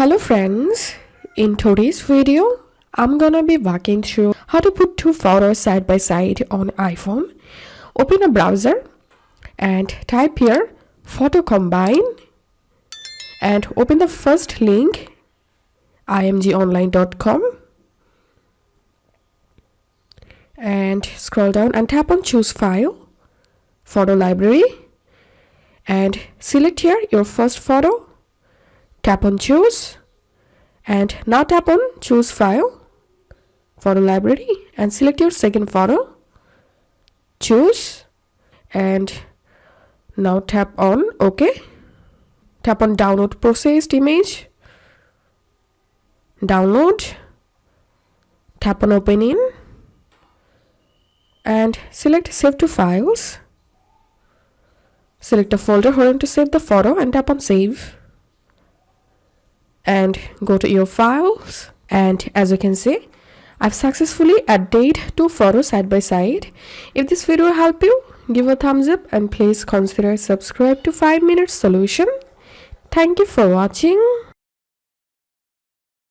Hello friends, in today's video, I'm gonna be walking through how to put two photos side by side on iPhone. Open a browser and type here photo combine and open the first link imgonline.com and scroll down and tap on choose file, photo library, and select here your first photo. Tap on choose and now tap on choose file, photo library, and select your second photo. Choose and now tap on OK. Tap on download processed image. Download. Tap on open in and select save to files. Select a folder wherein to save the photo and tap on save. And go to your files, and as you can see, I've successfully added two photos side by side. If this video helped you, give a thumbs up and please consider subscribe to 5 Minute Solution. Thank you for watching.